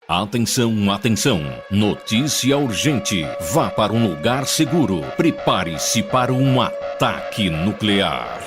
Atenção, atenção! Notícia urgente! Vá para um lugar seguro. Prepare-se para um ataque nuclear.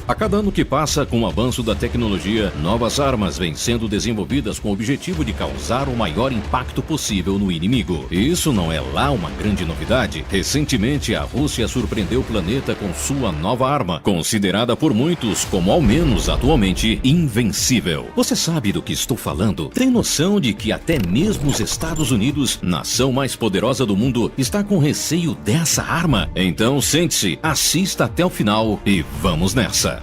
A cada ano que passa, com o avanço da tecnologia, novas armas vêm sendo desenvolvidas com o objetivo de causar o maior impacto possível no inimigo. E isso não é lá uma grande novidade. Recentemente, a Rússia surpreendeu o planeta com sua nova arma, considerada por muitos como, ao menos atualmente, invencível. Você sabe do que estou falando? Tem noção de que até mesmo os Estados Unidos, nação mais poderosa do mundo, está com receio dessa arma? Então sente-se, assista até o final e vamos nessa!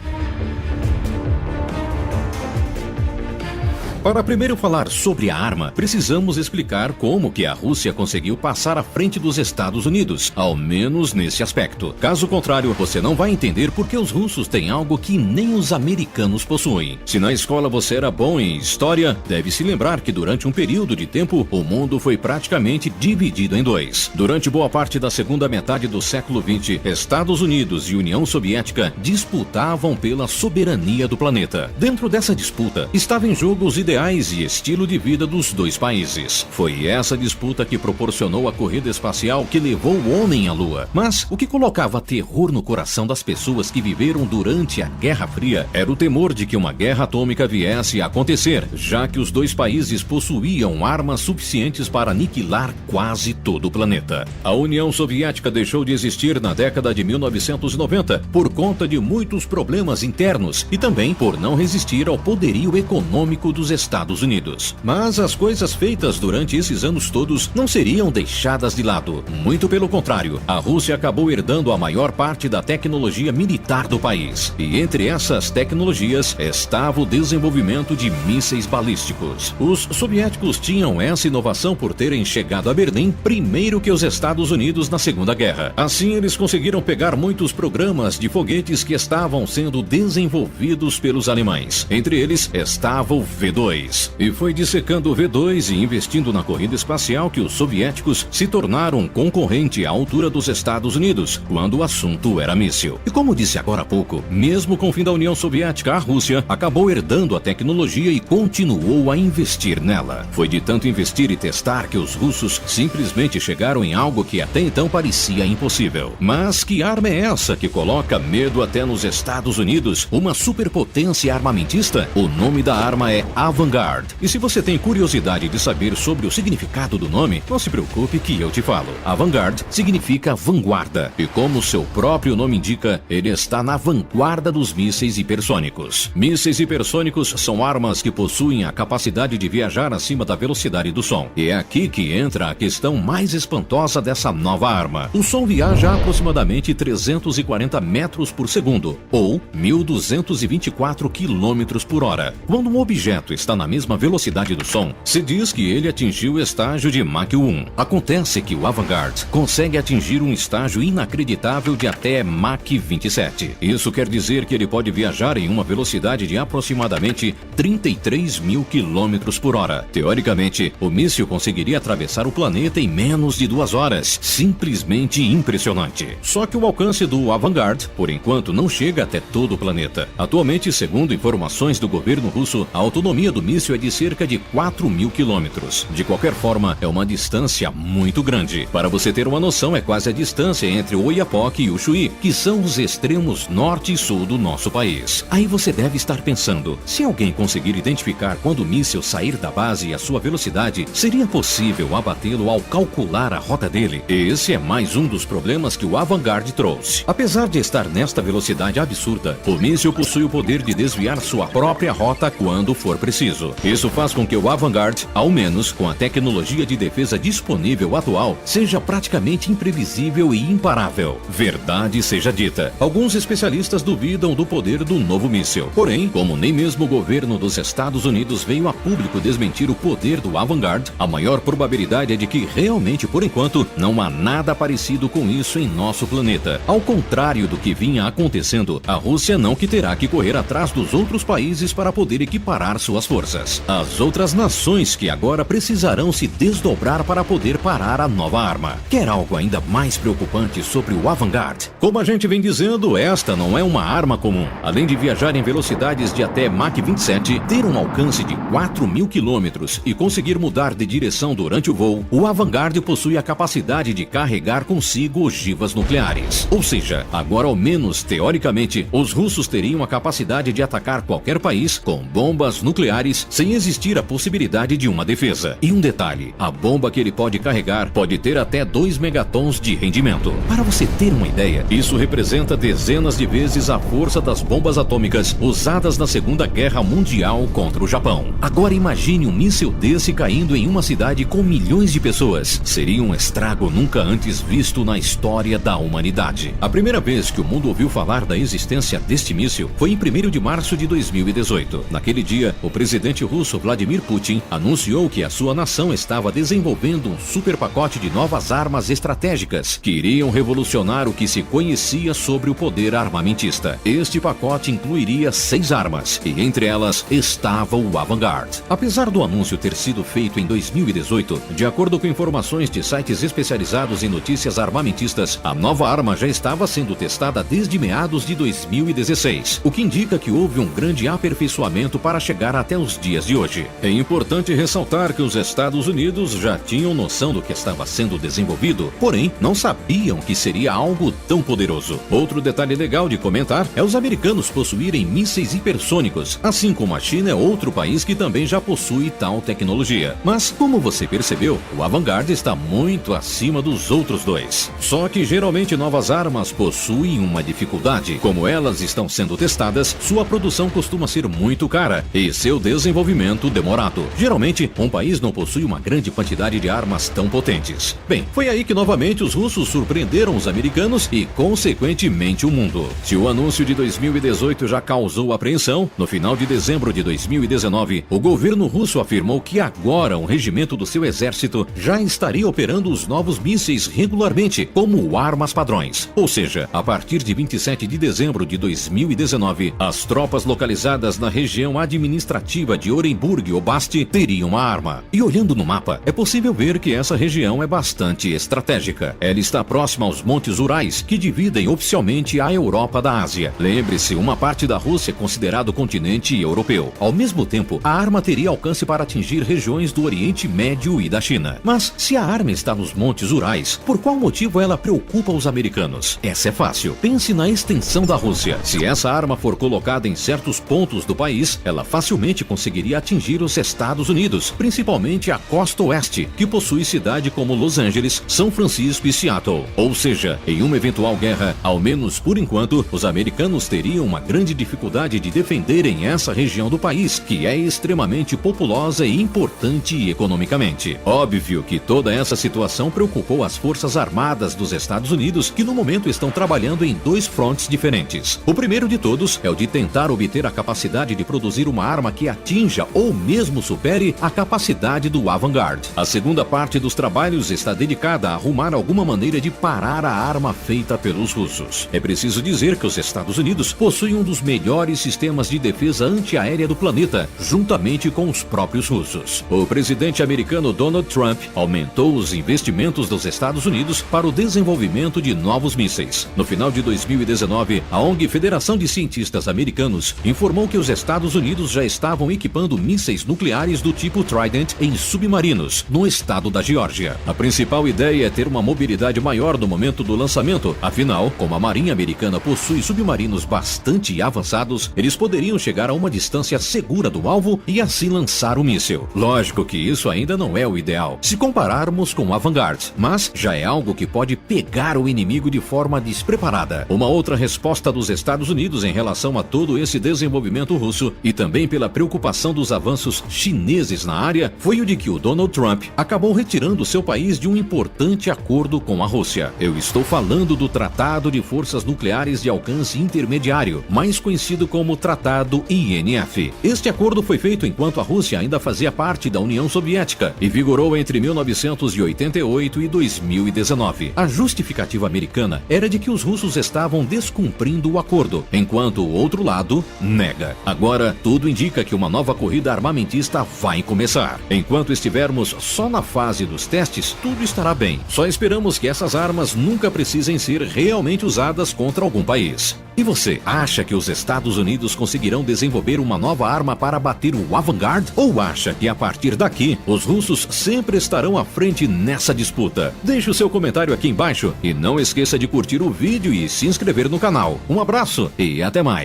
Para primeiro falar sobre a arma, precisamos explicar como que a Rússia conseguiu passar à frente dos Estados Unidos, ao menos nesse aspecto. Caso contrário, você não vai entender por que os russos têm algo que nem os americanos possuem. Se na escola você era bom em história, deve se lembrar que durante um período de tempo, o mundo foi praticamente dividido em dois. Durante boa parte da segunda metade do século XX, Estados Unidos e União Soviética disputavam pela soberania do planeta. Dentro dessa disputa, estavam em jogo os ideais e estilo de vida dos dois países. Foi essa disputa que proporcionou a corrida espacial que levou o homem à Lua. Mas o que colocava terror no coração das pessoas que viveram durante a Guerra Fria era o temor de que uma guerra atômica viesse a acontecer, já que os dois países possuíam armas suficientes para aniquilar quase todo o planeta. A União Soviética deixou de existir na década de 1990 por conta de muitos problemas internos e também por não resistir ao poderio econômico dos Estados Unidos. Mas as coisas feitas durante esses anos todos não seriam deixadas de lado. Muito pelo contrário, a Rússia acabou herdando a maior parte da tecnologia militar do país. E entre essas tecnologias estava o desenvolvimento de mísseis balísticos. Os soviéticos tinham essa inovação por terem chegado a Berlim primeiro que os Estados Unidos na Segunda Guerra. Assim, eles conseguiram pegar muitos programas de foguetes que estavam sendo desenvolvidos pelos alemães. Entre eles estava o V2. E foi dissecando o V2 e investindo na corrida espacial que os soviéticos se tornaram um concorrente à altura dos Estados Unidos, quando o assunto era míssil. E como disse agora há pouco, mesmo com o fim da União Soviética, a Rússia acabou herdando a tecnologia e continuou a investir nela. Foi de tanto investir e testar que os russos simplesmente chegaram em algo que até então parecia impossível. Mas que arma é essa que coloca medo até nos Estados Unidos, uma superpotência armamentista? O nome da arma é Avangard. E se você tem curiosidade de saber sobre o significado do nome, não se preocupe que eu te falo. Avangard significa vanguarda. E como seu próprio nome indica, ele está na vanguarda dos mísseis hipersônicos. Mísseis hipersônicos são armas que possuem a capacidade de viajar acima da velocidade do som. E é aqui que entra a questão mais espantosa dessa nova arma. O som viaja a aproximadamente 340 metros por segundo, ou 1.224 quilômetros por hora. Quando um objeto está na mesma velocidade do som, se diz que ele atingiu o estágio de Mach 1. Acontece que o Avangard consegue atingir um estágio inacreditável de até Mach 27. Isso quer dizer que ele pode viajar em uma velocidade de aproximadamente 33 mil quilômetros por hora. Teoricamente, o míssil conseguiria atravessar o planeta em menos de 2 horas. Simplesmente impressionante. Só que o alcance do Avangard, por enquanto, não chega até todo o planeta. Atualmente, segundo informações do governo russo, a autonomia do míssil é de cerca de 4 mil quilômetros. De qualquer forma, é uma distância muito grande. Para você ter uma noção, é quase a distância entre o Oiapoque e o Chuí, que são os extremos norte e sul do nosso país. Aí você deve estar pensando, se alguém conseguir identificar quando o míssil sair da base e a sua velocidade, seria possível abatê-lo ao calcular a rota dele? Esse é mais um dos problemas que o Avangard trouxe. Apesar de estar nesta velocidade absurda, o míssil possui o poder de desviar sua própria rota quando for preciso. Isso faz com que o Avangard, ao menos com a tecnologia de defesa disponível atual, seja praticamente imprevisível e imparável. Verdade seja dita, alguns especialistas duvidam do poder do novo míssil. Porém, como nem mesmo o governo dos Estados Unidos veio a público desmentir o poder do Avangard, a maior probabilidade é de que realmente, por enquanto, não há nada parecido com isso em nosso planeta. Ao contrário do que vinha acontecendo, a Rússia não que terá que correr atrás dos outros países para poder equiparar suas forças. forças. As outras nações que agora precisarão se desdobrar para poder parar a nova arma. Quer algo ainda mais preocupante sobre o Vanguard? Como a gente vem dizendo, esta não é uma arma comum. Além de viajar em velocidades de até Mach 27, ter um alcance de 4.000 quilômetros e conseguir mudar de direção durante o voo, o Vanguard possui a capacidade de carregar consigo ogivas nucleares. Ou seja, agora ao menos teoricamente, os russos teriam a capacidade de atacar qualquer país com bombas nucleares sem existir a possibilidade de uma defesa. E um detalhe, a bomba que ele pode carregar pode ter até 2 megatons de rendimento. Para você ter uma ideia, isso representa dezenas de vezes a força das bombas atômicas usadas na Segunda Guerra Mundial contra o Japão. Agora imagine um míssil desse caindo em uma cidade com milhões de pessoas. Seria um estrago nunca antes visto na história da humanidade. A primeira vez que o mundo ouviu falar da existência deste míssil foi em 1º de março de 2018. Naquele dia, o presidente russo Vladimir Putin anunciou que a sua nação estava desenvolvendo um super pacote de novas armas estratégicas que iriam revolucionar o que se conhecia sobre o poder armamentista. Este pacote incluiria 6 armas e entre elas estava o Vanguard. Apesar do anúncio ter sido feito em 2018, de acordo com informações de sites especializados em notícias armamentistas, a nova arma já estava sendo testada desde meados de 2016, o que indica que houve um grande aperfeiçoamento para chegar até os dias de hoje. É importante ressaltar que os Estados Unidos já tinham noção do que estava sendo desenvolvido, porém não sabiam que seria algo tão poderoso. Outro detalhe legal de comentar é os americanos possuírem mísseis hipersônicos, assim como a China é outro país que também já possui tal tecnologia. Mas, como você percebeu, o Vanguard está muito acima dos outros dois. Só que geralmente novas armas possuem uma dificuldade. Como elas estão sendo testadas, sua produção costuma ser muito cara e seu desenvolvimento demorado. Geralmente, um país não possui uma grande quantidade de armas tão potentes. Bem, foi aí que novamente os russos surpreenderam os americanos e, consequentemente, o mundo. Se o anúncio de 2018 já causou apreensão, no final de dezembro de 2019, o governo russo afirmou que agora um regimento do seu exército já estaria operando os novos mísseis regularmente, como armas padrões. Ou seja, a partir de 27 de dezembro de 2019, as tropas localizadas na região administrativa de Orenburg Oblast teriam uma arma. E olhando no mapa, é possível ver que essa região é bastante estratégica. Ela está próxima aos Montes Urais, que dividem oficialmente a Europa da Ásia. Lembre-se, uma parte da Rússia é considerado continente europeu. Ao mesmo tempo, a arma teria alcance para atingir regiões do Oriente Médio e da China. Mas, se a arma está nos Montes Urais, por qual motivo ela preocupa os americanos? Essa é fácil. Pense na extensão da Rússia. Se essa arma for colocada em certos pontos do país, ela facilmente conseguiria atingir os Estados Unidos, principalmente a costa oeste, que possui cidades como Los Angeles, São Francisco e Seattle. Ou seja, em uma eventual guerra, ao menos por enquanto, os americanos teriam uma grande dificuldade de defenderem essa região do país, que é extremamente populosa e importante economicamente. Óbvio que toda essa situação preocupou as forças armadas dos Estados Unidos, que no momento estão trabalhando em 2 frontes diferentes. O primeiro de todos é o de tentar obter a capacidade de produzir uma arma que atinja ou mesmo supere a capacidade do Vanguard. A segunda parte dos trabalhos está dedicada a arrumar alguma maneira de parar a arma feita pelos russos. É preciso dizer que os Estados Unidos possuem um dos melhores sistemas de defesa antiaérea do planeta, juntamente com os próprios russos. O presidente americano Donald Trump aumentou os investimentos dos Estados Unidos para o desenvolvimento de novos mísseis. No final de 2019, a ONG Federação de Cientistas Americanos informou que os Estados Unidos já estavam equipando mísseis nucleares do tipo Trident em submarinos, no estado da Geórgia. A principal ideia é ter uma mobilidade maior no momento do lançamento, afinal, como a Marinha Americana possui submarinos bastante avançados, eles poderiam chegar a uma distância segura do alvo e assim lançar o míssil. Lógico que isso ainda não é o ideal, se compararmos com a Vanguard, mas já é algo que pode pegar o inimigo de forma despreparada. Uma outra resposta dos Estados Unidos em relação a todo esse desenvolvimento russo e também pela preocupação dos avanços chineses na área foi o de que o Donald Trump acabou retirando seu país de um importante acordo com a Rússia. Eu estou falando do Tratado de Forças Nucleares de Alcance Intermediário, mais conhecido como Tratado INF. Este acordo foi feito enquanto a Rússia ainda fazia parte da União Soviética e vigorou entre 1988 e 2019. A justificativa americana era de que os russos estavam descumprindo o acordo, enquanto o outro lado nega. Agora, tudo indica que uma uma nova corrida armamentista vai começar. Enquanto estivermos só na fase dos testes, tudo estará bem. Só esperamos que essas armas nunca precisem ser realmente usadas contra algum país. E você, acha que os Estados Unidos conseguirão desenvolver uma nova arma para bater o Vanguard? Ou acha que a partir daqui, os russos sempre estarão à frente nessa disputa? Deixe o seu comentário aqui embaixo e não esqueça de curtir o vídeo e se inscrever no canal. Um abraço e até mais!